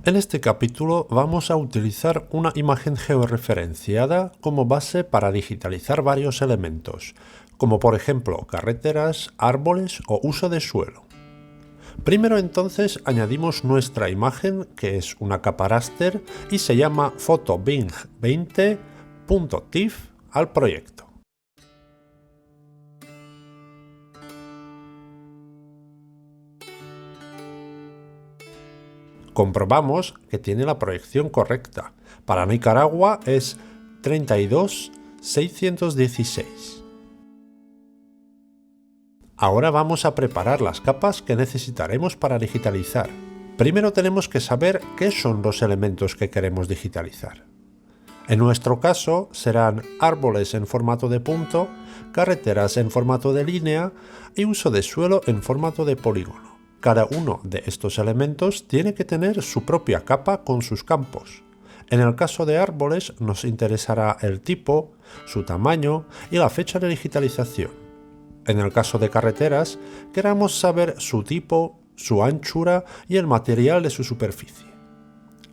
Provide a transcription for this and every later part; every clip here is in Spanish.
En este capítulo vamos a utilizar una imagen georreferenciada como base para digitalizar varios elementos, como por ejemplo carreteras, árboles o uso de suelo. Primero entonces añadimos nuestra imagen, que es una capa raster y se llama photobing20.tif al proyecto. Comprobamos que tiene la proyección correcta. Para Nicaragua es 32.616. Ahora vamos a preparar las capas que necesitaremos para digitalizar. Primero tenemos que saber qué son los elementos que queremos digitalizar. En nuestro caso serán árboles en formato de punto, carreteras en formato de línea y uso de suelo en formato de polígono. Cada uno de estos elementos tiene que tener su propia capa con sus campos. En el caso de árboles nos interesará el tipo, su tamaño y la fecha de digitalización. En el caso de carreteras, queramos saber su tipo, su anchura y el material de su superficie.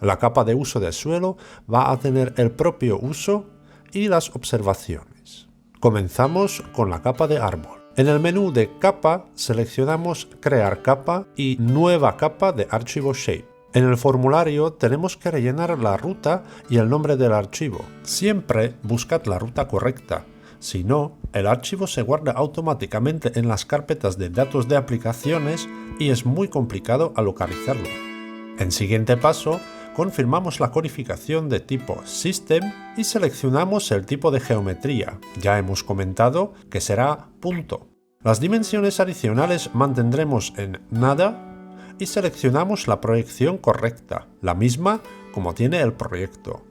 La capa de uso de suelo va a tener el propio uso y las observaciones. Comenzamos con la capa de árbol. En el menú de capa seleccionamos Crear capa y Nueva capa de archivo Shape. En el formulario tenemos que rellenar la ruta y el nombre del archivo. Siempre buscad la ruta correcta. Si no, el archivo se guarda automáticamente en las carpetas de datos de aplicaciones y es muy complicado a localizarlo. En siguiente paso, confirmamos la codificación de tipo System y seleccionamos el tipo de geometría. Ya hemos comentado que será punto. Las dimensiones adicionales mantendremos en nada y seleccionamos la proyección correcta, la misma como tiene el proyecto,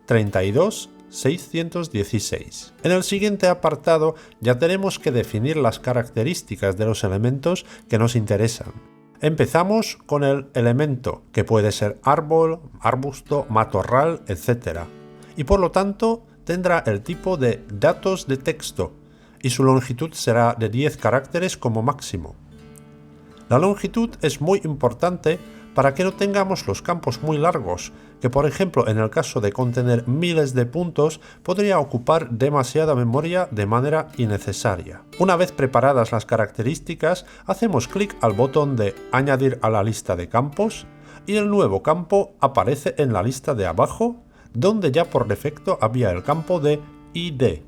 32.616. En el siguiente apartado ya tenemos que definir las características de los elementos que nos interesan. Empezamos con el elemento, que puede ser árbol, arbusto, matorral, etc. Y por lo tanto tendrá el tipo de datos de texto y su longitud será de 10 caracteres como máximo. La longitud es muy importante para que no tengamos los campos muy largos, que por ejemplo en el caso de contener miles de puntos podría ocupar demasiada memoria de manera innecesaria. Una vez preparadas las características, hacemos clic al botón de Añadir a la lista de campos y el nuevo campo aparece en la lista de abajo, donde ya por defecto había el campo de ID.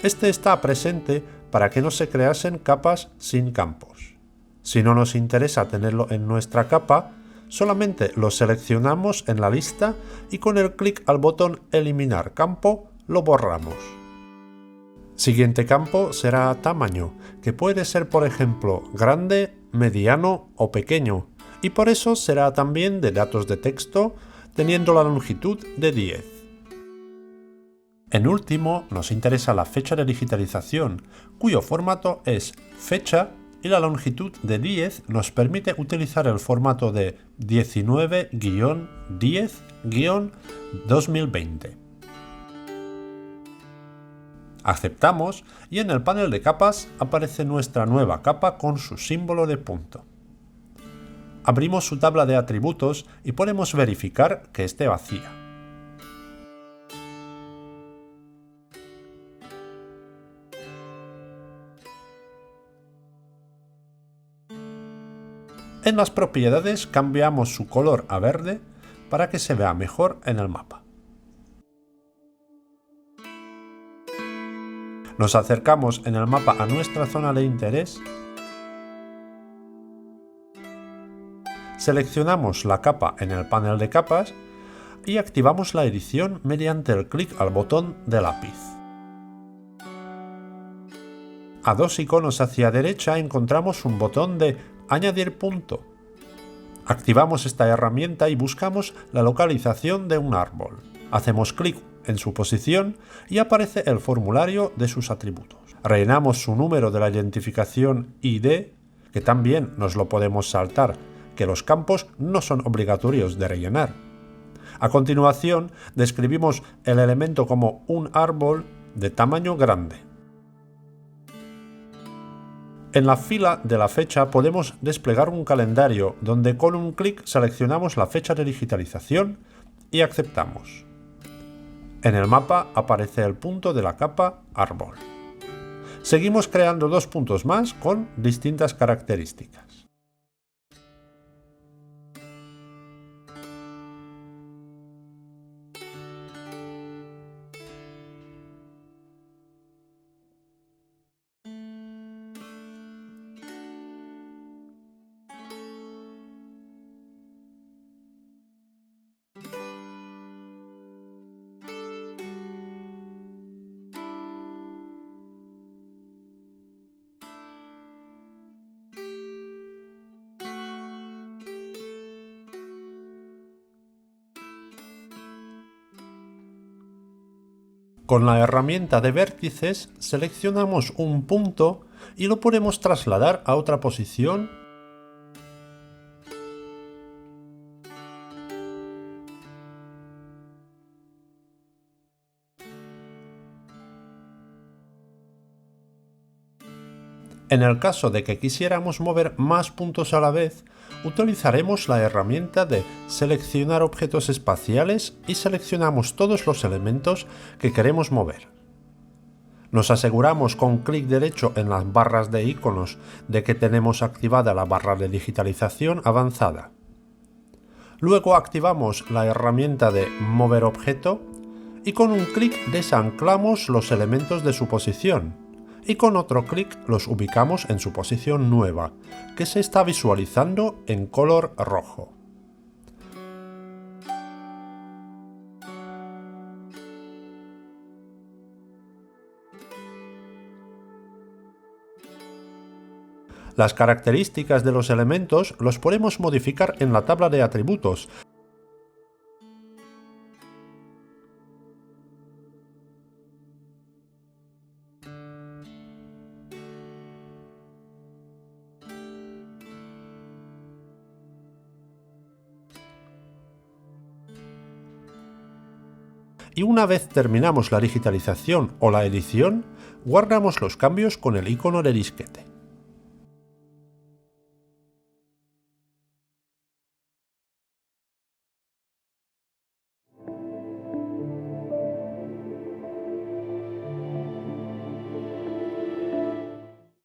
Este está presente para que no se creasen capas sin campos. Si no nos interesa tenerlo en nuestra capa, solamente lo seleccionamos en la lista y con el clic al botón Eliminar campo lo borramos. Siguiente campo será tamaño, que puede ser por ejemplo grande, mediano o pequeño, y por eso será también de datos de texto, teniendo la longitud de 10. En último nos interesa la fecha de digitalización, cuyo formato es fecha, y la longitud de 10 nos permite utilizar el formato de 19-10-2020. Aceptamos y en el panel de capas aparece nuestra nueva capa con su símbolo de punto. Abrimos su tabla de atributos y podemos verificar que esté vacía. En las propiedades cambiamos su color a verde para que se vea mejor en el mapa. Nos acercamos en el mapa a nuestra zona de interés, seleccionamos la capa en el panel de capas y activamos la edición mediante el clic al botón de lápiz. A dos iconos hacia derecha encontramos un botón de Añadir punto. Activamos esta herramienta y buscamos la localización de un árbol. Hacemos clic en su posición y aparece el formulario de sus atributos. Rellenamos su número de la identificación ID, que también nos lo podemos saltar, que los campos no son obligatorios de rellenar. A continuación, describimos el elemento como un árbol de tamaño grande. En la fila de la fecha podemos desplegar un calendario donde con un clic seleccionamos la fecha de digitalización y aceptamos. En el mapa aparece el punto de la capa árbol. Seguimos creando 2 puntos más con distintas características. Con la herramienta de vértices seleccionamos un punto y lo podemos trasladar a otra posición . En el caso de que quisiéramos mover más puntos a la vez, utilizaremos la herramienta de seleccionar objetos espaciales y seleccionamos todos los elementos que queremos mover. Nos aseguramos con clic derecho en las barras de iconos de que tenemos activada la barra de digitalización avanzada. Luego activamos la herramienta de mover objeto y con un clic desanclamos los elementos de su posición. Y con otro clic los ubicamos en su posición nueva, que se está visualizando en color rojo. Las características de los elementos los podemos modificar en la tabla de atributos. Y una vez terminamos la digitalización o la edición, guardamos los cambios con el icono de disquete.